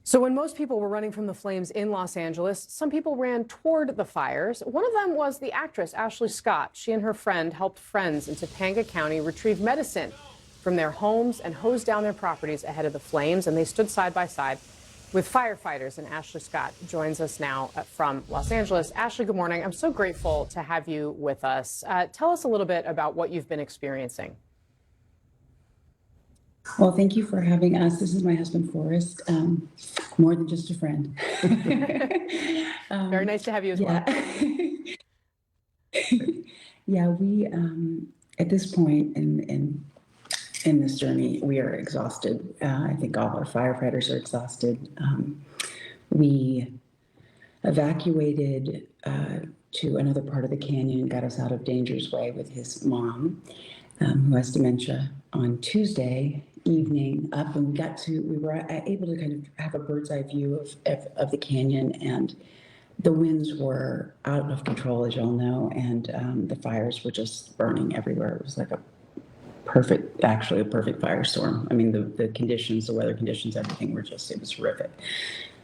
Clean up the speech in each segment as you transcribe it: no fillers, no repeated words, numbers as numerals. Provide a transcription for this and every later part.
So when most people were running from the flames in Los Angeles, some people ran toward the fires. One of them was the actress Ashley Scott. She and her friend helped friends in Topanga County retrieve medicine from their homes and hose down their properties ahead of the flames, and they stood side by side with firefighters. And Ashley Scott joins us now from Los Angeles. Ashley, good morning. I'm so grateful to have you with us. Tell us a little bit about what you've been experiencing. Well, thank you for having us. This is my husband, Forrest, more than just a friend. Very nice to have you as well. Yeah, we, at this point in this journey, we are exhausted. I think all our firefighters are exhausted. We evacuated to another part of the canyon, got us out of danger's way with his mom, who has dementia, on Tuesday evening up, and we were able to kind of have a bird's eye view of the canyon, and the winds were out of control, as y'all know, and the fires were just burning everywhere. It was like actually a perfect firestorm. I mean, the conditions, the weather conditions, everything it was horrific.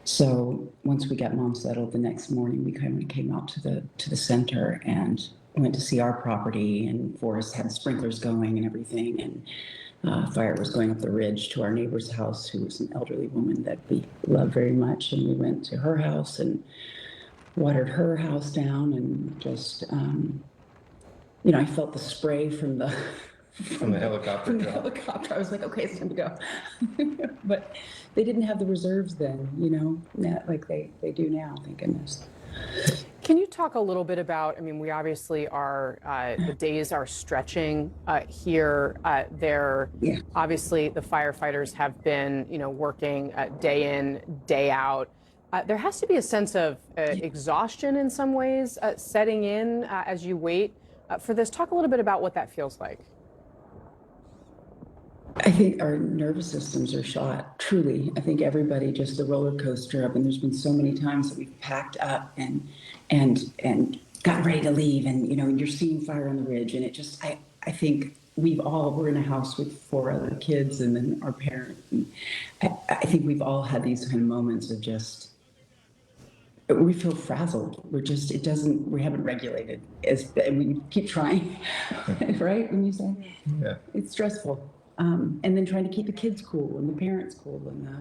So once we got mom settled the next morning, we kind of came out to the center and went to see our property, and Forrest had sprinklers going and everything, and fire was going up the ridge to our neighbor's house, who was an elderly woman that we love very much. And we went to her house and watered her house down, and just, I felt the spray from the helicopter. From the helicopter. I was like, okay, it's time to go. But they didn't have the reserves then, like they do now, thank goodness. Can you talk a little bit about, we obviously are, the days are stretching here. Obviously, the firefighters have been, working day in, day out. There has to be a sense of exhaustion in some ways setting in as you wait for this. Talk a little bit about what that feels like. I think our nervous systems are shot, truly. I think everybody, just the roller coaster up, and there's been so many times that we've packed up and got ready to leave, and you're seeing fire on the ridge, and it just, I think we're in a house with 4 other kids and then our parent. And I think we've all had these kind of moments of just, we feel frazzled. We haven't regulated, and we keep trying, right? When you say, yeah, it's stressful. And then trying to keep the kids cool and the parents cool, and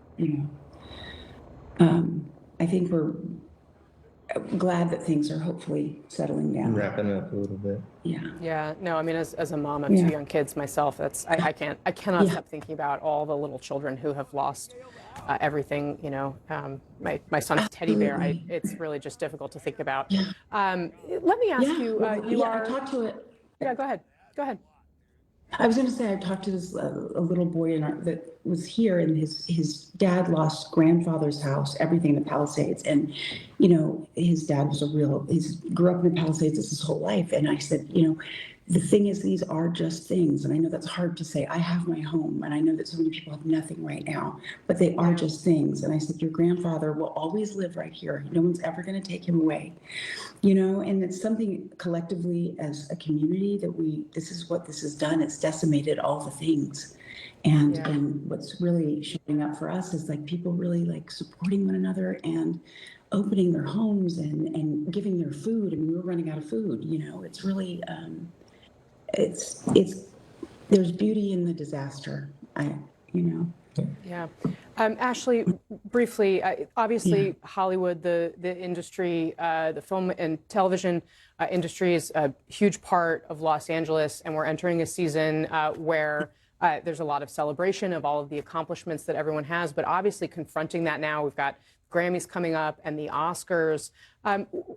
I think we're glad that things are hopefully settling down. Wrapping up a little bit. Yeah. No, as a mom of 2 young kids myself, I cannot stop thinking about all the little children who have lost everything. My son's teddy bear. It's really just difficult to think about. Let me ask you. I talked to it. Yeah, go ahead. I was going to say, I talked to this a little boy that was here, and his dad lost grandfather's house, everything in the Palisades, and his dad was grew up in the Palisades his whole life. And I said, the thing is, these are just things, and I know that's hard to say. I have my home, and I know that so many people have nothing right now, but they are just things. And I said, your grandfather will always live right here. No one's ever going to take him away, and it's something collectively as a community that this is what this has done. It's decimated all the things. And what's really showing up for us is like people really like supporting one another and opening their homes and giving their food. We were running out of food. It's really, there's beauty in the disaster. Yeah. Ashley, briefly, obviously Hollywood, the industry, the film and television industry is a huge part of Los Angeles, and we're entering a season where there's a lot of celebration of all of the accomplishments that everyone has, but obviously confronting that now, we've got Grammys coming up and the Oscars.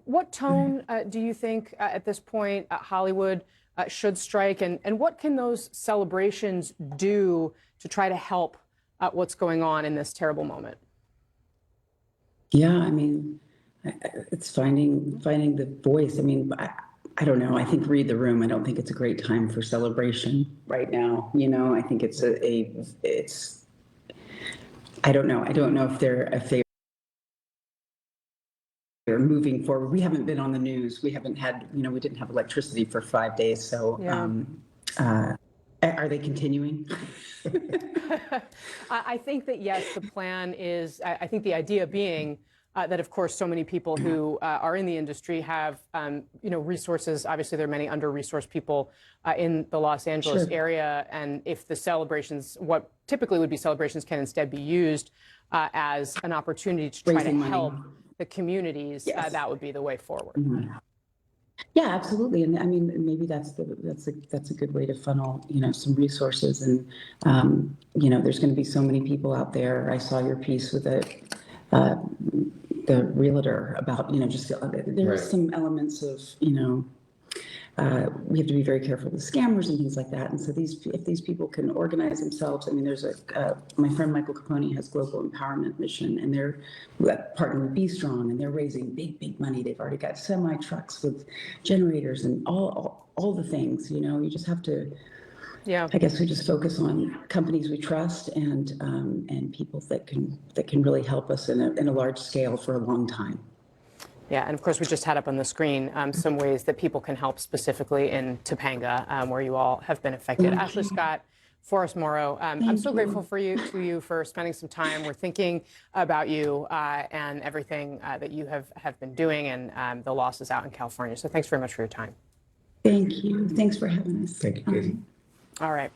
What tone do you think at this point Hollywood should strike, and what can those celebrations do to try to help what's going on in this terrible moment? Yeah, it's finding the voice. I don't know. I think read the room. I don't think it's a great time for celebration right now. I think I don't know. I don't know if they're moving forward. We haven't been on the news. We haven't had, we didn't have electricity for 5 days. So Are they continuing? I think that, yes, the plan is, I think the idea being that, of course, so many people who are in the industry have, resources. Obviously, there are many under-resourced people in the Los Angeles Sure. area. And if the celebrations, what typically would be celebrations, can instead be used as an opportunity to try to Raising money. help the communities, Yes. that would be the way forward. Yeah, absolutely. And I mean, maybe that's a good way to funnel, some resources. And, there's going to be so many people out there. I saw your piece with the realtor about, just there's Right. some elements of, we have to be very careful with scammers and things like that. And so if these people can organize themselves, I mean, there's my friend Michael Capone has Global Empowerment Mission, and they're partnering with Be Strong, and they're raising big money. They've already got semi trucks with generators and all the things. You just have to. Yeah. I guess we just focus on companies we trust and people that can really help us in a large scale for a long time. Yeah, and of course, we just had up on the screen some ways that people can help specifically in Topanga, where you all have been affected. Ashley Scott, Forrest Morrow, I'm so grateful to you for spending some time. We're thinking about you and everything that you have been doing and the losses out in California. So thanks very much for your time. Thank you. Thanks for having us. Thank you, Casey. All right.